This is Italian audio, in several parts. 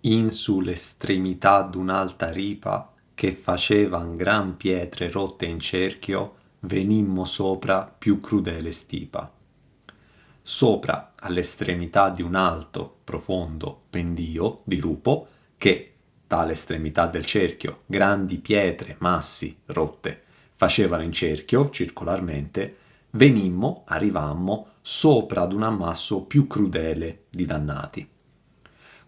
In sull'estremità d'un'alta ripa, che facevan gran pietre rotte in cerchio, venimmo sopra più crudele stipa. Sopra, all'estremità di un alto, profondo pendio, dirupo, che, tale estremità del cerchio, grandi pietre, massi, rotte, facevano in cerchio, circolarmente, venimmo, arrivammo, sopra ad un ammasso più crudele di dannati.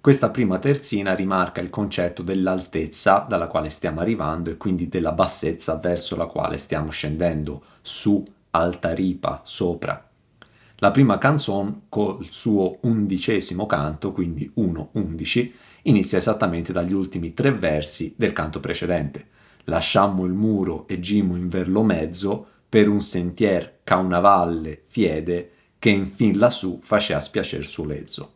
Questa prima terzina rimarca il concetto dell'altezza dalla quale stiamo arrivando e quindi della bassezza verso la quale stiamo scendendo, su, alta ripa, sopra. La prima canzone, col suo 11° canto, quindi 1-11, inizia esattamente dagli ultimi 3 versi del canto precedente. Lasciammo il muro e gimmo in ver lo mezzo, per un sentier ca una valle fiede, che infin lassù facea spiacer suo lezzo.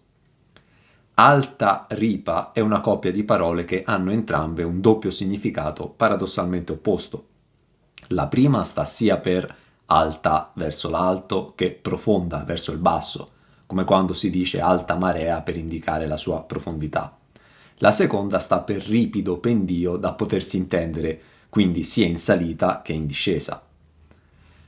Alta ripa è una coppia di parole che hanno entrambe un doppio significato paradossalmente opposto. La prima sta sia per alta verso l'alto che profonda verso il basso, come quando si dice alta marea per indicare la sua profondità. La seconda sta per ripido pendio da potersi intendere, quindi sia in salita che in discesa.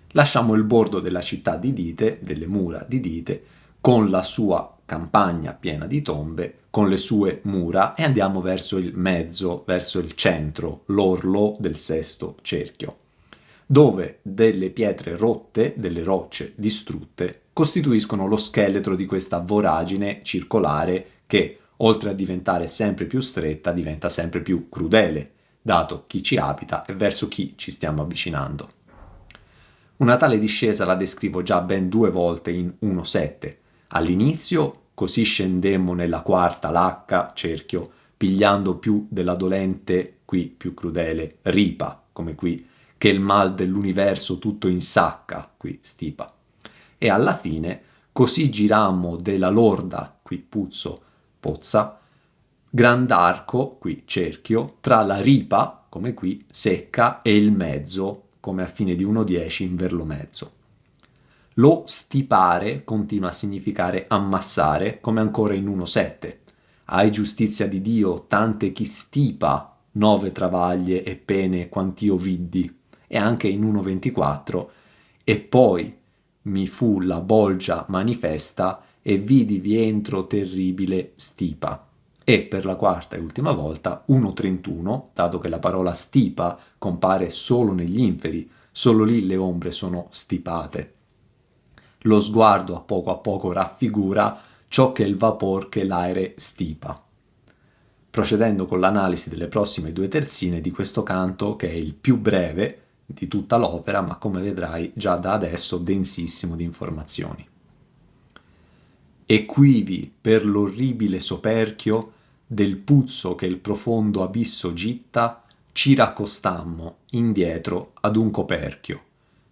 Lasciamo il bordo della città di Dite, delle mura di Dite, con la sua campagna piena di tombe, con le sue mura, e andiamo verso il mezzo, verso il centro, l'orlo del sesto cerchio, dove delle pietre rotte, delle rocce distrutte, costituiscono lo scheletro di questa voragine circolare che, oltre a diventare sempre più stretta, diventa sempre più crudele, dato chi ci abita e verso chi ci stiamo avvicinando. Una tale discesa la descrivo già ben 2 volte in 1-7. All'inizio, così scendemmo nella quarta lacca, cerchio, pigliando più della dolente, qui più crudele, ripa, come qui, che il mal dell'universo tutto insacca, qui stipa. E alla fine, così girammo della lorda, qui puzzo, pozza, grand'arco, qui cerchio, tra la ripa, come qui, secca, e il mezzo, come a fine di 1-10 in verlo mezzo. Lo stipare continua a significare ammassare, come ancora in 1-7. Hai giustizia di Dio, tante chi stipa 9 travaglie e pene quant'io viddi. E anche in 1-24, e poi mi fu la bolgia manifesta e vidivi entro terribile stipa. E per la quarta e ultima volta 1-31, dato che la parola stipa compare solo negli inferi, solo lì le ombre sono stipate. Lo sguardo a poco raffigura ciò che è il vapor che l'aere stipa. Procedendo con l'analisi delle prossime 2 terzine di questo canto, che è il più breve di tutta l'opera, ma come vedrai già da adesso densissimo di informazioni. E quivi per l'orribile soperchio del puzzo che il profondo abisso gitta, ci raccostammo indietro ad un coperchio,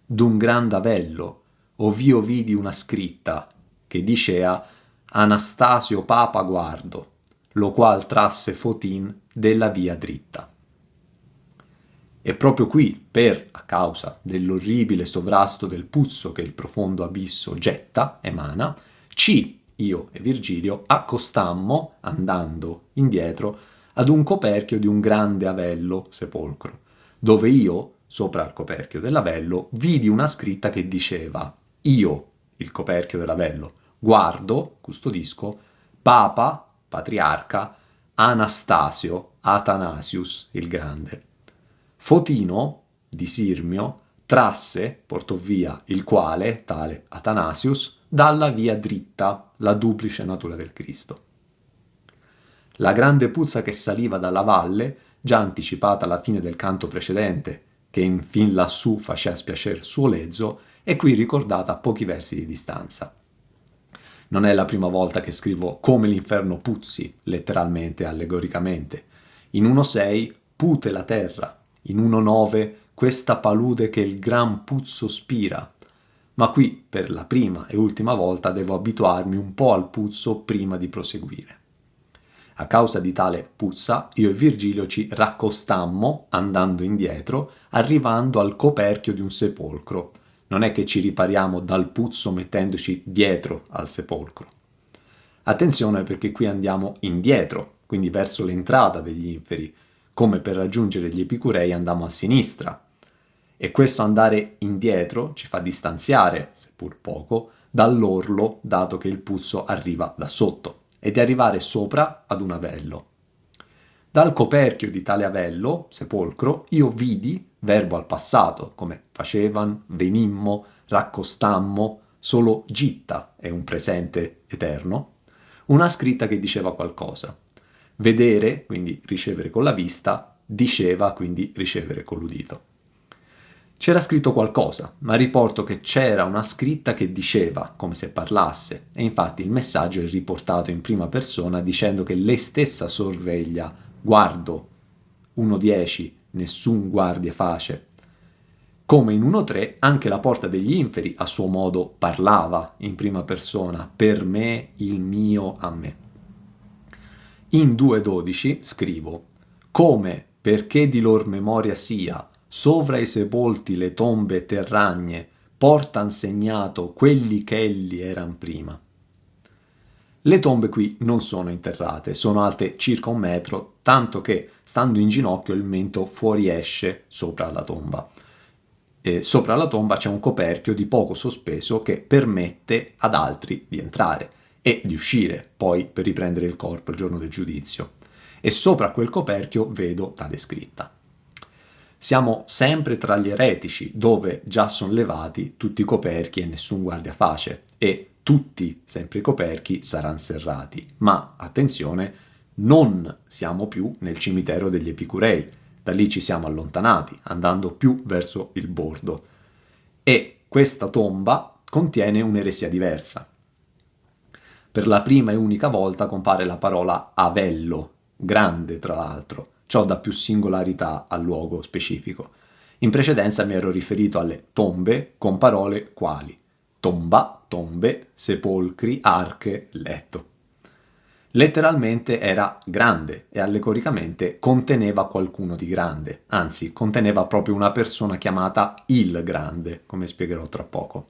d'un grand avello, ov'io vidi una scritta che dicea Anastasio Papa guardo, lo qual trasse Fotin della via dritta. E proprio qui, a causa dell'orribile sovrasto del puzzo che il profondo abisso getta, emana, io e Virgilio, accostammo, andando indietro, ad un coperchio di un grande avello, sepolcro, dove io, sopra il coperchio dell'avello, vidi una scritta che diceva io, il coperchio dell'avello, guardo, custodisco, Papa, patriarca, Anastasio, Athanasius il Grande. Fotino, di Sirmio, trasse, portò via il quale, tale Athanasius, dalla via dritta, la duplice natura del Cristo. La grande puzza che saliva dalla valle, già anticipata alla fine del canto precedente, che infin lassù facea spiacer suo lezzo, è qui ricordata a pochi versi di distanza. Non è la prima volta che scrivo come l'inferno puzzi, letteralmente e allegoricamente. In 1-6 pute la terra, in 1-9 questa palude che il gran puzzo spira. Ma qui, per la prima e ultima volta, devo abituarmi un po' al puzzo prima di proseguire. A causa di tale puzza, io e Virgilio ci raccostammo, andando indietro, arrivando al coperchio di un sepolcro. Non è che ci ripariamo dal puzzo mettendoci dietro al sepolcro. Attenzione perché qui andiamo indietro, quindi verso l'entrata degli inferi, come per raggiungere gli epicurei andammo a sinistra. E questo andare indietro ci fa distanziare, seppur poco, dall'orlo, dato che il puzzo arriva da sotto, e di arrivare sopra ad un avello. Dal coperchio di tale avello, sepolcro, io vidi, verbo al passato, come facevan, venimmo, raccostammo, solo gitta è un presente eterno, una scritta che diceva qualcosa. Vedere, quindi ricevere con la vista, diceva, quindi ricevere con l'udito. C'era scritto qualcosa, ma riporto che c'era una scritta che diceva, come se parlasse, e infatti il messaggio è riportato in prima persona dicendo che lei stessa sorveglia, guardo, 1:10, nessun guardia face. Come in 1:3 anche la porta degli inferi a suo modo parlava in prima persona, per me, il mio, a me. In 2:12 scrivo, come perché di lor memoria sia, sovra i sepolti le tombe terragne, portan segnato quelli che elli eran prima. Le tombe qui non sono interrate, sono alte circa 1 metro, tanto che, stando in ginocchio, il mento fuoriesce sopra la tomba. E sopra la tomba c'è un coperchio di poco sospeso che permette ad altri di entrare e di uscire poi per riprendere il corpo il giorno del giudizio. E sopra quel coperchio vedo tale scritta. Siamo sempre tra gli eretici, dove già sono levati tutti i coperchi e nessun guardiaface, e tutti, sempre i coperchi, saranno serrati. Ma, attenzione, non siamo più nel cimitero degli Epicurei, da lì ci siamo allontanati, andando più verso il bordo. E questa tomba contiene un'eresia diversa. Per la prima e unica volta compare la parola avello, grande tra l'altro. Ciò dà più singolarità al luogo specifico. In precedenza mi ero riferito alle tombe con parole quali tomba, tombe, sepolcri, arche, letto. Letteralmente era grande e allegoricamente conteneva qualcuno di grande, anzi conteneva proprio una persona chiamata il Grande, come spiegherò tra poco.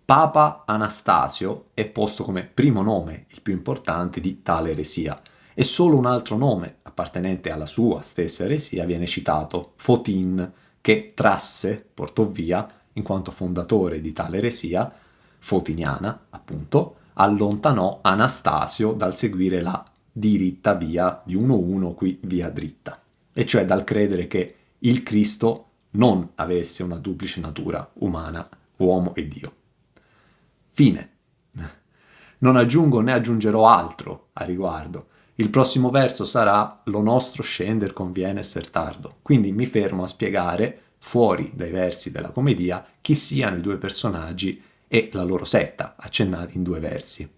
Papa Anastasio è posto come primo nome, il più importante di tale eresia, e solo un altro nome, appartenente alla sua stessa eresia, viene citato, Fotin, che trasse, portò via, in quanto fondatore di tale eresia, fotiniana, appunto, allontanò Anastasio dal seguire la diritta via di 1:1, qui via dritta, e cioè dal credere che il Cristo non avesse una duplice natura umana, uomo e Dio. Fine. Non aggiungo né aggiungerò altro a riguardo. Il prossimo verso sarà «Lo nostro scender conviene esser tardo», quindi mi fermo a spiegare, fuori dai versi della commedia, chi siano i due personaggi e la loro setta, accennati in 2 versi.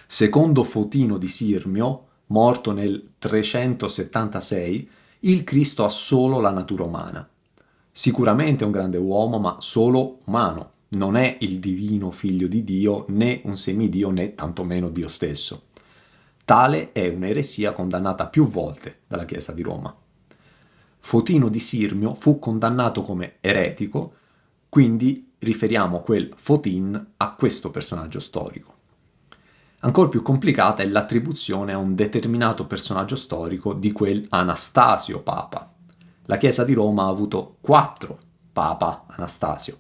Secondo Fotino di Sirmio, morto nel 376, il Cristo ha solo la natura umana. Sicuramente è un grande uomo, ma solo umano. Non è il divino figlio di Dio, né un semidio, né tantomeno Dio stesso. Tale è un'eresia condannata più volte dalla Chiesa di Roma. Fotino di Sirmio fu condannato come eretico, quindi riferiamo quel Fotin a questo personaggio storico. Ancora più complicata è l'attribuzione a un determinato personaggio storico di quel Anastasio Papa. La Chiesa di Roma ha avuto 4 Papa Anastasio,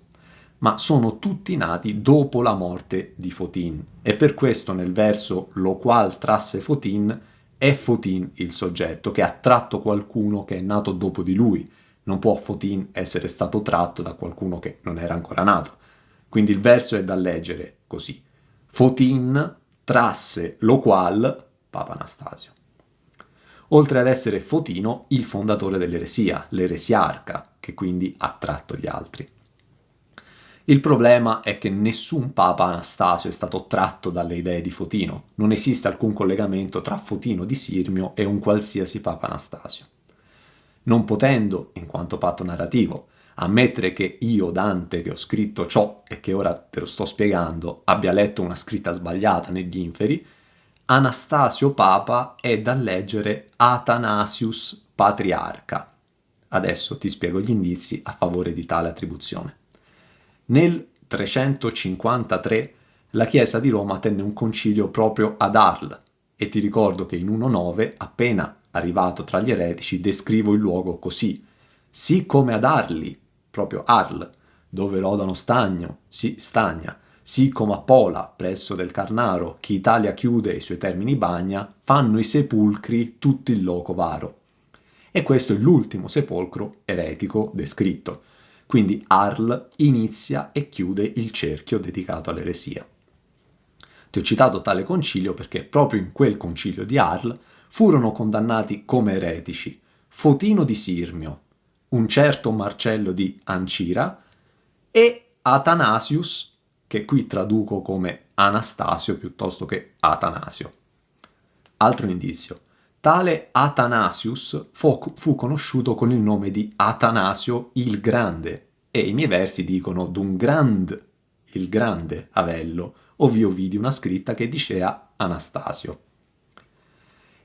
ma sono tutti nati dopo la morte di Fotin, e per questo nel verso «lo qual trasse Fotin» è Fotin il soggetto che ha tratto qualcuno che è nato dopo di lui. Non può Fotin essere stato tratto da qualcuno che non era ancora nato. Quindi il verso è da leggere così. Fotin trasse lo qual Papa Anastasio. Oltre ad essere Fotino, il fondatore dell'eresia, l'eresiarca, che quindi ha tratto gli altri. Il problema è che nessun Papa Anastasio è stato tratto dalle idee di Fotino. Non esiste alcun collegamento tra Fotino di Sirmio e un qualsiasi Papa Anastasio. Non potendo, in quanto patto narrativo, ammettere che io, Dante, che ho scritto ciò e che ora te lo sto spiegando, abbia letto una scritta sbagliata negli inferi, Anastasio Papa è da leggere Athanasius Patriarca. Adesso ti spiego gli indizi a favore di tale attribuzione. Nel 353 la Chiesa di Roma tenne un concilio proprio ad Arles e ti ricordo che in 1.9, appena arrivato tra gli eretici, descrivo il luogo così: sì come ad Arli, proprio Arl, dove rodano stagna, sì come a Pola, presso del Carnaro, che Italia chiude e i suoi termini bagna, fanno i sepulcri tutti il loco varo. E questo è l'ultimo sepolcro eretico descritto. Quindi Arl inizia e chiude il cerchio dedicato all'eresia. Ti ho citato tale concilio perché proprio in quel concilio di Arl furono condannati come eretici Fotino di Sirmio, un certo Marcello di Ancira e Athanasius, che qui traduco come Anastasio piuttosto che Atanasio. Altro indizio. Tale Athanasius fu conosciuto con il nome di Atanasio il Grande, e i miei versi dicono il grande Avello, ovvio vidi una scritta che diceva Anastasio.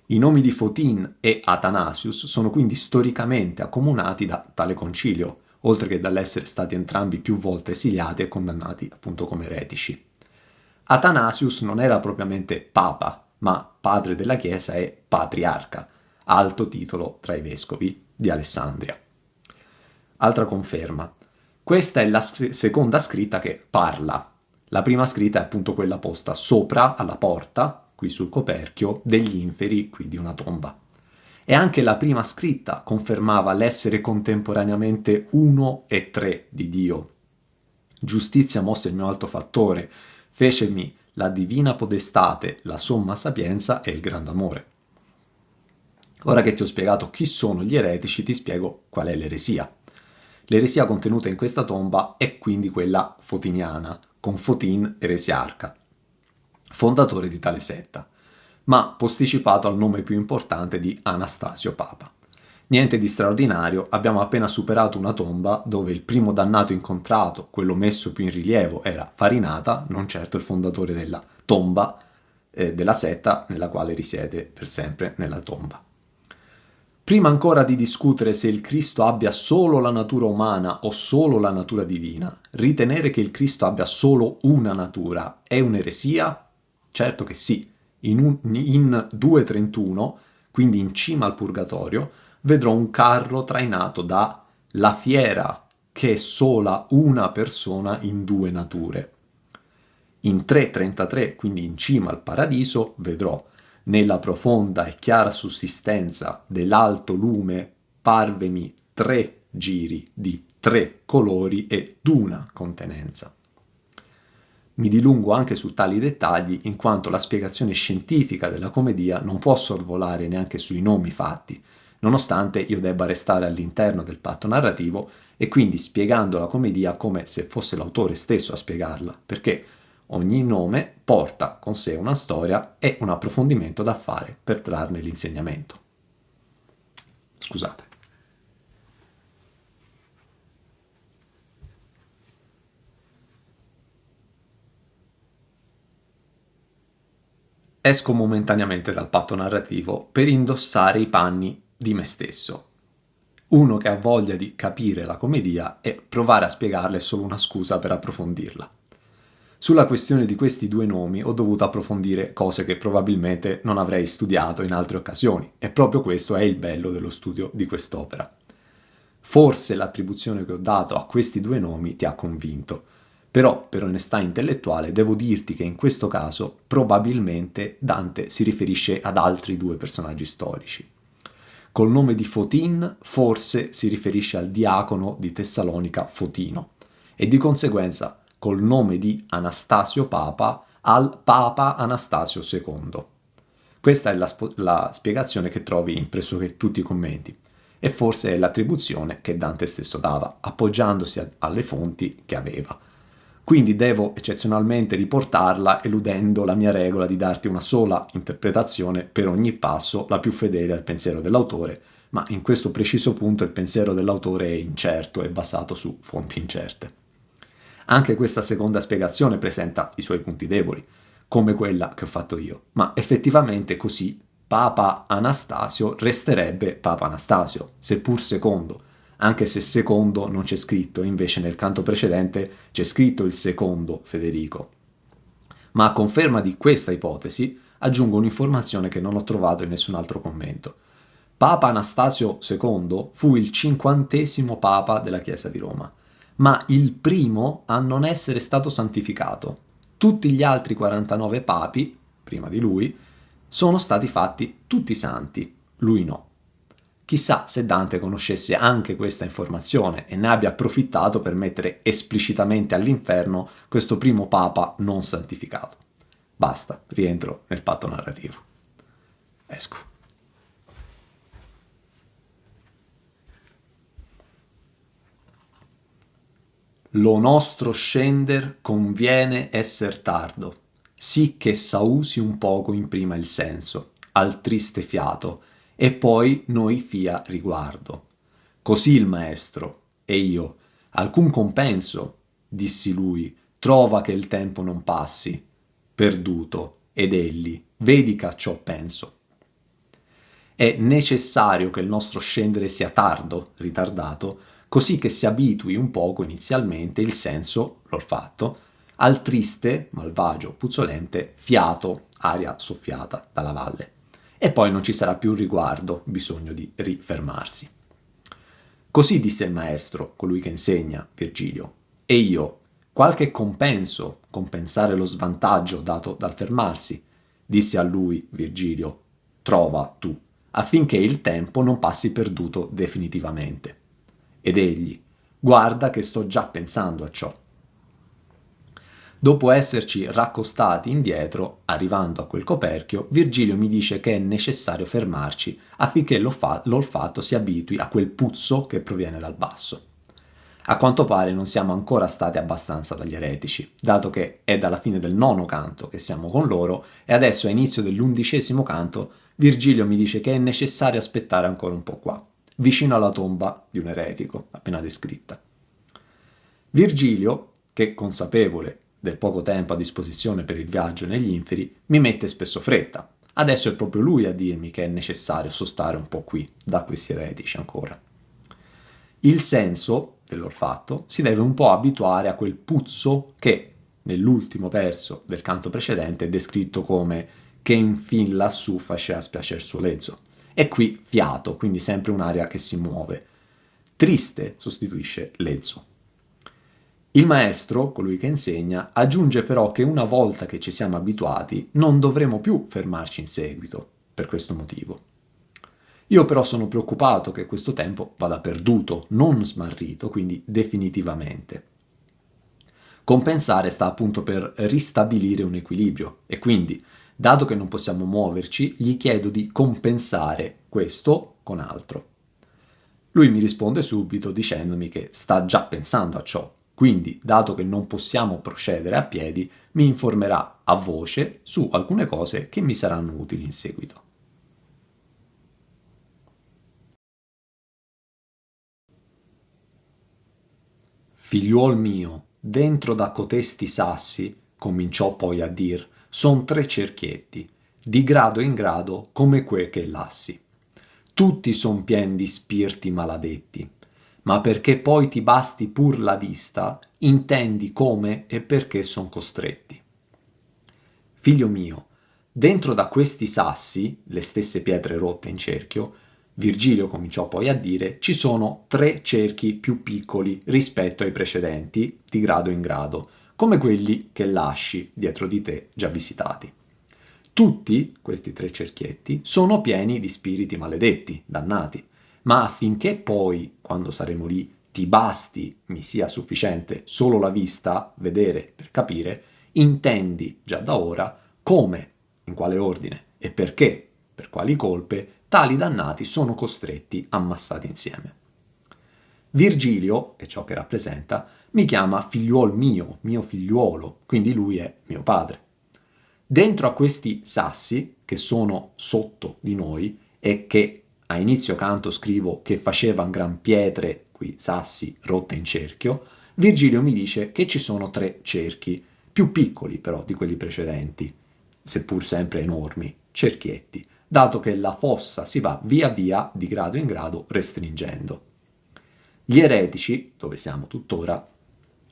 I nomi di Fotin e Athanasius sono quindi storicamente accomunati da tale concilio, oltre che dall'essere stati entrambi più volte esiliati e condannati appunto come eretici. Athanasius non era propriamente papa, ma padre della Chiesa e patriarca, alto titolo tra i vescovi di Alessandria. Altra conferma. Questa è la seconda scritta che parla. La prima scritta è appunto quella posta sopra alla porta, qui sul coperchio, degli inferi, qui di una tomba. E anche la prima scritta confermava l'essere contemporaneamente uno e tre di Dio. Giustizia mosse il mio alto fattore, fecemi la divina podestate, la somma sapienza e il grande amore. Ora che ti ho spiegato chi sono gli eretici, ti spiego qual è l'eresia. L'eresia contenuta in questa tomba è quindi quella fotiniana, con Fotin eresiarca, fondatore di tale setta, ma posticipato al nome più importante di Anastasio Papa. Niente di straordinario, abbiamo appena superato una tomba dove il primo dannato incontrato, quello messo più in rilievo, era Farinata, non certo il fondatore della tomba, della setta nella quale risiede per sempre nella tomba. Prima ancora di discutere se il Cristo abbia solo la natura umana o solo la natura divina, ritenere che il Cristo abbia solo una natura è un'eresia? Certo che sì. In 2.31, quindi in cima al Purgatorio, vedrò un carro trainato da la fiera, che è sola una persona in due nature. In 3.33, quindi in cima al Paradiso, vedrò nella profonda e chiara sussistenza dell'alto lume parvemi 3 giri di 3 colori e d'una contenenza. Mi dilungo anche su tali dettagli in quanto la spiegazione scientifica della commedia non può sorvolare neanche sui nomi fatti, nonostante io debba restare all'interno del patto narrativo e quindi spiegando la commedia come se fosse l'autore stesso a spiegarla, perché ogni nome porta con sé una storia e un approfondimento da fare per trarne l'insegnamento. Scusate. Esco momentaneamente dal patto narrativo per indossare i panni di me stesso. Uno che ha voglia di capire la commedia e provare a spiegarle è solo una scusa per approfondirla. Sulla questione di questi due nomi ho dovuto approfondire cose che probabilmente non avrei studiato in altre occasioni, e proprio questo è il bello dello studio di quest'opera. Forse l'attribuzione che ho dato a questi due nomi ti ha convinto, però per onestà intellettuale devo dirti che in questo caso probabilmente Dante si riferisce ad altri due personaggi storici. Col nome di Fotin forse si riferisce al diacono di Tessalonica Fotino, e di conseguenza col nome di Anastasio Papa al Papa Anastasio II. Questa è la spiegazione che trovi in pressoché tutti i commenti, e forse è l'attribuzione che Dante stesso dava, appoggiandosi alle fonti che aveva. Quindi devo eccezionalmente riportarla eludendo la mia regola di darti una sola interpretazione per ogni passo, la più fedele al pensiero dell'autore, ma in questo preciso punto il pensiero dell'autore è incerto e basato su fonti incerte. Anche questa seconda spiegazione presenta i suoi punti deboli, come quella che ho fatto io, ma effettivamente così Papa Anastasio resterebbe Papa Anastasio, seppur secondo, anche se secondo non c'è scritto, invece nel canto precedente c'è scritto il secondo Federico. Ma a conferma di questa ipotesi, aggiungo un'informazione che non ho trovato in nessun altro commento. Papa Anastasio II fu il 50° Papa della Chiesa di Roma, ma il primo a non essere stato santificato. Tutti gli altri 49 papi, prima di lui, sono stati fatti tutti santi, lui no. Chissà se Dante conoscesse anche questa informazione e ne abbia approfittato per mettere esplicitamente all'inferno questo primo papa non santificato. Basta, rientro nel patto narrativo. Esco. Lo nostro scender conviene esser tardo, sì che s'ausi un poco in prima il senso, al triste fiato, e poi noi fia riguardo. Così il maestro, e io, alcun compenso, dissi lui, trova che il tempo non passi, perduto, ed egli, vedi che a ciò penso. È necessario che il nostro scendere sia tardo, ritardato, così che si abitui un poco inizialmente il senso, l'olfatto, al triste, malvagio, puzzolente fiato, aria soffiata dalla valle. E poi non ci sarà più riguardo, bisogno di rifermarsi. Così disse il maestro, colui che insegna, Virgilio, e io, qualche compenso, compensare lo svantaggio dato dal fermarsi, disse a lui, Virgilio, trova tu, affinché il tempo non passi perduto definitivamente. Ed egli, guarda che sto già pensando a ciò. Dopo esserci raccostati indietro, arrivando a quel coperchio, Virgilio mi dice che è necessario fermarci affinché l'olfatto si abitui a quel puzzo che proviene dal basso. A quanto pare non siamo ancora stati abbastanza dagli eretici, dato che è dalla fine del 9° canto che siamo con loro e adesso a inizio dell'11° canto Virgilio mi dice che è necessario aspettare ancora un po' qua, vicino alla tomba di un eretico, appena descritta. Virgilio, che consapevole del poco tempo a disposizione per il viaggio negli inferi, mi mette spesso fretta. Adesso è proprio lui a dirmi che è necessario sostare un po' qui, da questi eretici ancora. Il senso dell'olfatto si deve un po' abituare a quel puzzo che, nell'ultimo verso del canto precedente, è descritto come che infin lassù faceva spiacer suo lezzo. E qui fiato, quindi sempre un'aria che si muove. Triste sostituisce lezzo. Il maestro, colui che insegna, aggiunge però che una volta che ci siamo abituati non dovremo più fermarci in seguito, per questo motivo. Io però sono preoccupato che questo tempo vada perduto, non smarrito, quindi definitivamente. Compensare sta appunto per ristabilire un equilibrio e quindi, dato che non possiamo muoverci, gli chiedo di compensare questo con altro. Lui mi risponde subito dicendomi che sta già pensando a ciò. Quindi, dato che non possiamo procedere a piedi, mi informerà a voce su alcune cose che mi saranno utili in seguito. Figliuol mio, dentro da cotesti sassi, cominciò poi a dir, son 3 cerchietti, di grado in grado come que che lassi. Tutti son pien di spirti maladetti, ma perché poi ti basti pur la vista, intendi come e perché son costretti. Figlio mio, dentro da questi sassi, le stesse pietre rotte in cerchio, Virgilio cominciò poi a dire, ci sono 3 cerchi più piccoli rispetto ai precedenti, di grado in grado, come quelli che lasci dietro di te già visitati. Tutti questi 3 cerchietti sono pieni di spiriti maledetti, dannati, ma affinché poi, quando saremo lì, ti basti, mi sia sufficiente solo la vista, vedere per capire, intendi già da ora come, in quale ordine e perché, per quali colpe, tali dannati sono costretti ammassati insieme. Virgilio, e ciò che rappresenta, mi chiama figliuol mio figliuolo, quindi lui è mio padre. Dentro a questi sassi, che sono sotto di noi e che a inizio canto scrivo che facevan gran pietre, qui sassi, rotte in cerchio, Virgilio mi dice che ci sono 3 cerchi, più piccoli però di quelli precedenti, seppur sempre enormi, cerchietti, dato che la fossa si va via via, di grado in grado, restringendo. Gli eretici, dove siamo tuttora,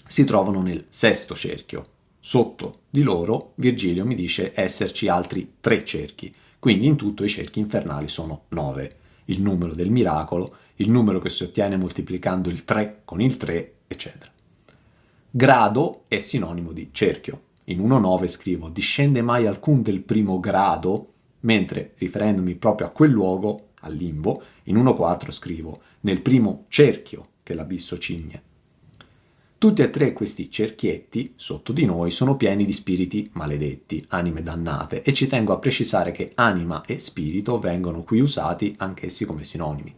si trovano nel 6° cerchio, Sotto di loro Virgilio mi dice esserci altri 3 cerchi, quindi in tutto i cerchi infernali sono 9. Il numero del miracolo, il numero che si ottiene moltiplicando il 3 con il 3, eccetera. Grado è sinonimo di cerchio. In 1.9 scrivo discende mai alcun del primo grado, mentre riferendomi proprio a quel luogo, al limbo, in 1.4 scrivo nel primo cerchio che l'abisso cigne. Tutti e 3 questi cerchietti sotto di noi sono pieni di spiriti maledetti, anime dannate, e ci tengo a precisare che anima e spirito vengono qui usati anch'essi come sinonimi.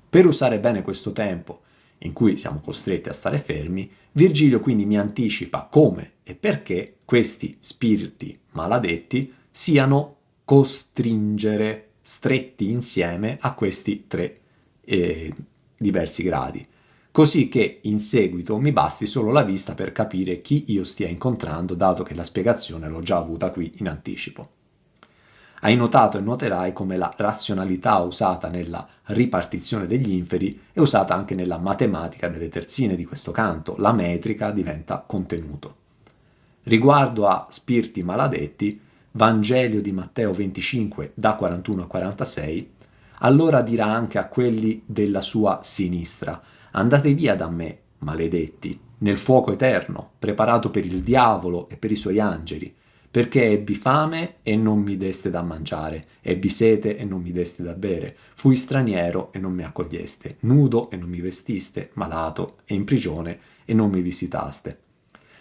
Per usare bene questo tempo in cui siamo costretti a stare fermi, Virgilio quindi mi anticipa come e perché questi spiriti maladetti siano costringere stretti insieme a questi 3 diversi gradi, così che in seguito mi basti solo la vista per capire chi io stia incontrando, dato che la spiegazione l'ho già avuta qui in anticipo. Hai notato e noterai come la razionalità usata nella ripartizione degli inferi è usata anche nella matematica delle terzine di questo canto, la metrica diventa contenuto. Riguardo a spiriti maladetti, Vangelo di Matteo 25 da 41 a 46, allora dirà anche a quelli della sua sinistra: andate via da me, maledetti, nel fuoco eterno, preparato per il diavolo e per i suoi angeli, perché ebbi fame e non mi deste da mangiare, ebbi sete e non mi deste da bere, fui straniero e non mi accoglieste, nudo e non mi vestiste, malato e in prigione e non mi visitaste.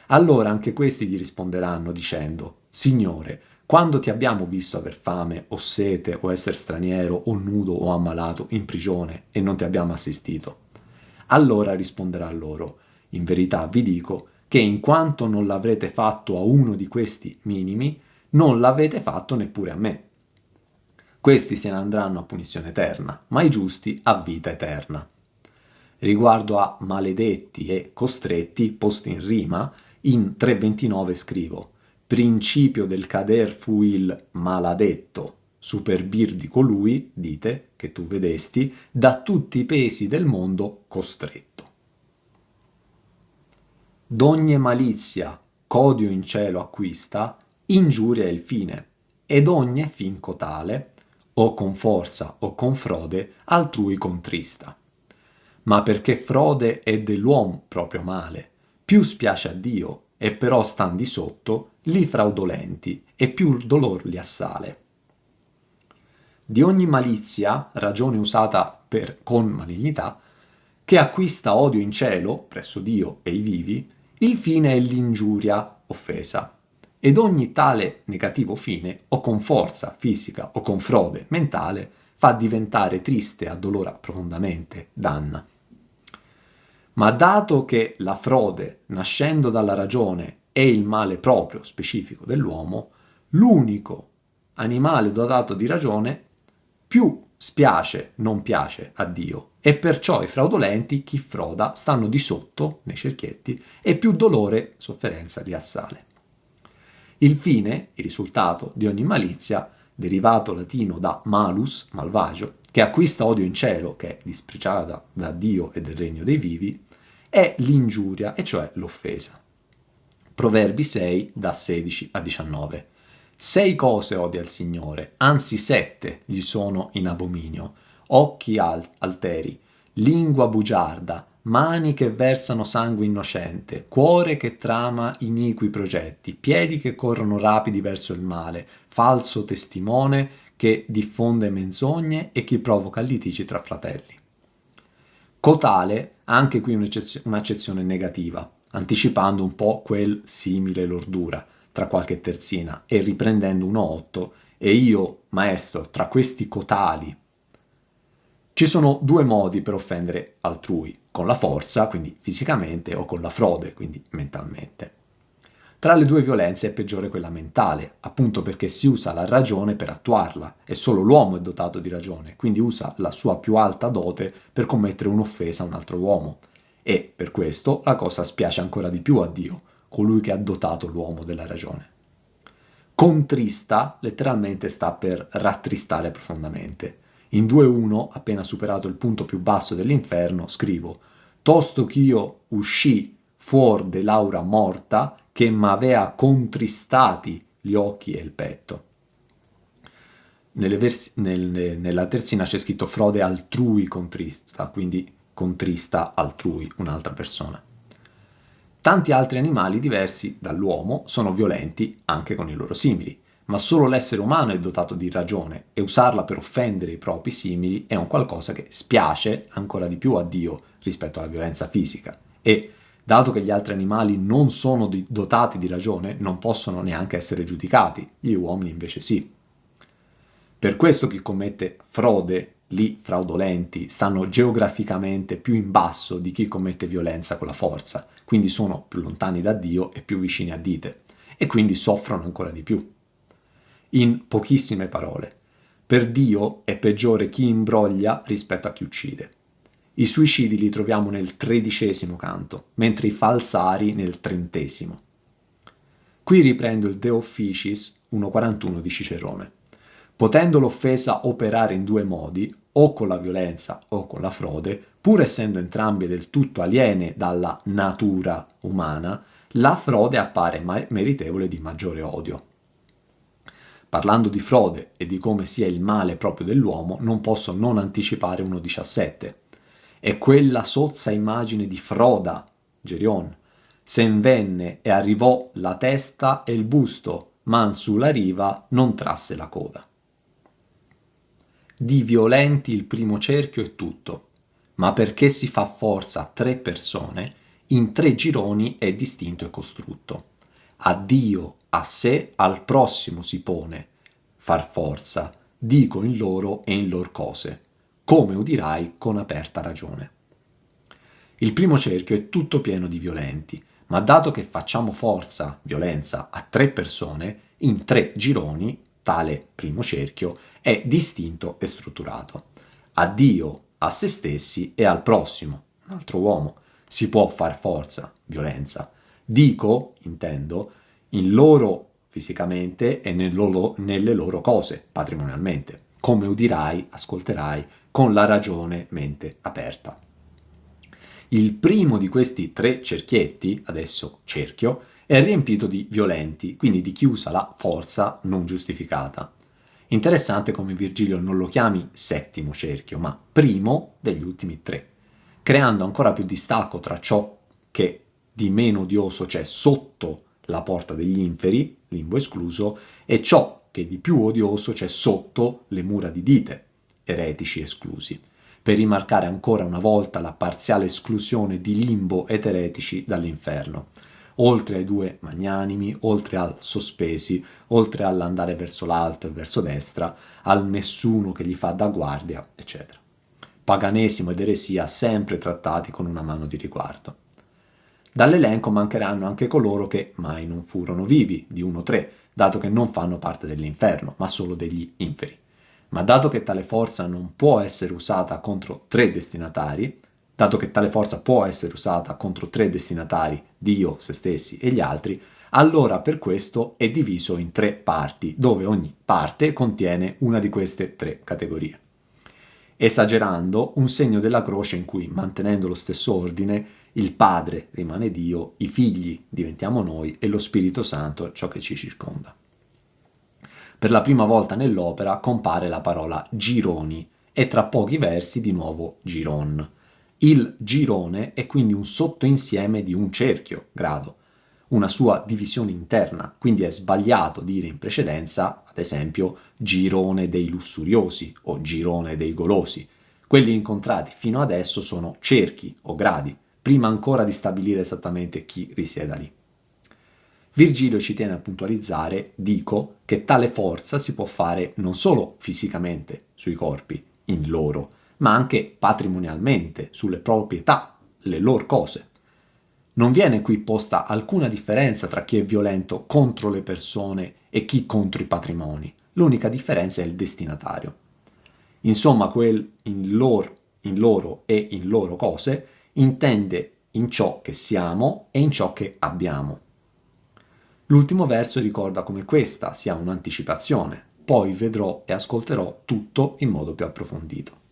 Allora anche questi gli risponderanno dicendo: Signore, quando ti abbiamo visto aver fame o sete o essere straniero o nudo o ammalato in prigione e non ti abbiamo assistito? Allora risponderà loro: in verità vi dico che in quanto non l'avrete fatto a uno di questi minimi, non l'avete fatto neppure a me. Questi se ne andranno a punizione eterna, ma i giusti a vita eterna. Riguardo a maledetti e costretti, posti in rima, in 3.29 scrivo: principio del cader fu il maladetto, superbir di colui, dite, che tu vedesti, da tutti i pesi del mondo costretto. D'ogne malizia, c'odio in cielo acquista, ingiuria è il fine, ed ogni fin cotale, o con forza o con frode, altrui contrista. Ma perché frode è dell'uom proprio male, più spiace a Dio, e però stan di sotto, li fraudolenti, e più dolor li assale. Di ogni malizia, ragione usata con malignità, che acquista odio in cielo, presso Dio e i vivi, il fine è l'ingiuria, offesa, ed ogni tale negativo fine, o con forza fisica o con frode mentale, fa diventare triste e addolora profondamente, danna. Ma dato che la frode, nascendo dalla ragione, è il male proprio specifico dell'uomo, l'unico animale dotato di ragione più spiace non piace a Dio, e perciò i fraudolenti, chi froda, stanno di sotto nei cerchietti e più dolore, sofferenza li assale. Il fine, il risultato di ogni malizia, derivato latino da malus, malvagio, che acquista odio in cielo, che è dispreciata da Dio e del regno dei vivi, è l'ingiuria, e cioè l'offesa. Proverbi 6, da 16 a 19. 6 cose odia il Signore, anzi 7 gli sono in abominio: occhi alteri, lingua bugiarda, mani che versano sangue innocente, cuore che trama iniqui progetti, piedi che corrono rapidi verso il male, falso testimone che diffonde menzogne e chi provoca litigi tra fratelli. Cotale, anche qui un'accezione negativa, anticipando un po' quel simile lordura tra qualche terzina e riprendendo 1.8, e io, maestro, tra questi cotali. Ci sono 2 modi per offendere altrui: con la forza, quindi fisicamente, o con la frode, quindi mentalmente. Tra le 2 violenze è peggiore quella mentale, appunto perché si usa la ragione per attuarla, e solo l'uomo è dotato di ragione, quindi usa la sua più alta dote per commettere un'offesa a un altro uomo, e per questo la cosa spiace ancora di più a Dio, colui che ha dotato l'uomo della ragione. Contrista letteralmente sta per rattristare profondamente. In 2.1, appena superato il punto più basso dell'inferno, scrivo: tosto ch'io uscì fuor de l'aura morta, che m'avea contristati gli occhi e il petto. Nella terzina c'è scritto frode altrui contrista, quindi contrista altrui, un'altra persona. Tanti altri animali diversi dall'uomo sono violenti anche con i loro simili, ma solo l'essere umano è dotato di ragione e usarla per offendere i propri simili è un qualcosa che spiace ancora di più a Dio rispetto alla violenza fisica e, dato che gli altri animali non sono dotati di ragione, non possono neanche essere giudicati, gli uomini invece sì. Per questo chi commette frode, lì fraudolenti, stanno geograficamente più in basso di chi commette violenza con la forza, quindi sono più lontani da Dio e più vicini a dite, e quindi soffrono ancora di più. In pochissime parole, per Dio è peggiore chi imbroglia rispetto a chi uccide. I suicidi li troviamo nel 13° canto, mentre i falsari nel 30°. Qui riprendo il De Officiis 1.41 di Cicerone. Potendo l'offesa operare in due modi, o con la violenza o con la frode, pur essendo entrambe del tutto aliene dalla natura umana, la frode appare meritevole di maggiore odio. Parlando di frode e di come sia il male proprio dell'uomo, non posso non anticipare 1.17. È quella sozza immagine di Froda, Gerion, sen venne e arrivò la testa e il busto, man sulla riva non trasse la coda. Di violenti il primo cerchio è tutto, ma perché si fa forza a 3 persone, in 3 gironi è distinto e costrutto. A Dio, a sé, al prossimo si pone, far forza, dico in loro e in lor cose, come udirai con aperta ragione. Il primo cerchio è tutto pieno di violenti, ma dato che facciamo forza, violenza, a 3 persone, in 3 gironi, tale primo cerchio è distinto e strutturato. A Dio, a se stessi e al prossimo, un altro uomo, si può far forza, violenza. Dico, intendo, in loro fisicamente e nelle loro cose, patrimonialmente, come udirai, ascolterai, con la ragione mente aperta. Il primo di questi 3 cerchietti, adesso cerchio, è riempito di violenti, quindi di chi usa la forza non giustificata. Interessante come Virgilio non lo chiami settimo cerchio, ma primo degli ultimi 3, creando ancora più distacco tra ciò che di meno odioso c'è sotto la porta degli inferi, limbo escluso, e ciò che di più odioso c'è sotto le mura di dite, eretici esclusi, per rimarcare ancora una volta la parziale esclusione di limbo ed eretici dall'inferno, oltre ai 2 magnanimi, oltre al sospesi, oltre all'andare verso l'alto e verso destra, al nessuno che gli fa da guardia, eccetera. Paganesimo ed eresia sempre trattati con una mano di riguardo. Dall'elenco mancheranno anche coloro che mai non furono vivi, di 1-3, dato che non fanno parte dell'inferno, ma solo degli inferi. Ma dato che tale forza non può essere usata contro 3 destinatari, dato che tale forza può essere usata contro 3 destinatari, Dio, se stessi e gli altri, allora per questo è diviso in 3 parti, dove ogni parte contiene una di queste 3 categorie. Esagerando, un segno della croce in cui, mantenendo lo stesso ordine, il Padre rimane Dio, i figli diventiamo noi e lo Spirito Santo ciò che ci circonda. Per la prima volta nell'opera compare la parola gironi e tra pochi versi di nuovo giron. Il girone è quindi un sottoinsieme di un cerchio, grado, una sua divisione interna, quindi è sbagliato dire in precedenza, ad esempio, girone dei lussuriosi o girone dei golosi. Quelli incontrati fino adesso sono cerchi o gradi, prima ancora di stabilire esattamente chi risieda lì. Virgilio ci tiene a puntualizzare, dico, che tale forza si può fare non solo fisicamente sui corpi, in loro, ma anche patrimonialmente, sulle proprietà, le loro cose. Non viene qui posta alcuna differenza tra chi è violento contro le persone e chi contro i patrimoni. L'unica differenza è il destinatario. Insomma, quel in loro e in loro cose intende in ciò che siamo e in ciò che abbiamo. L'ultimo verso ricorda come questa sia un'anticipazione, poi vedrò e ascolterò tutto in modo più approfondito.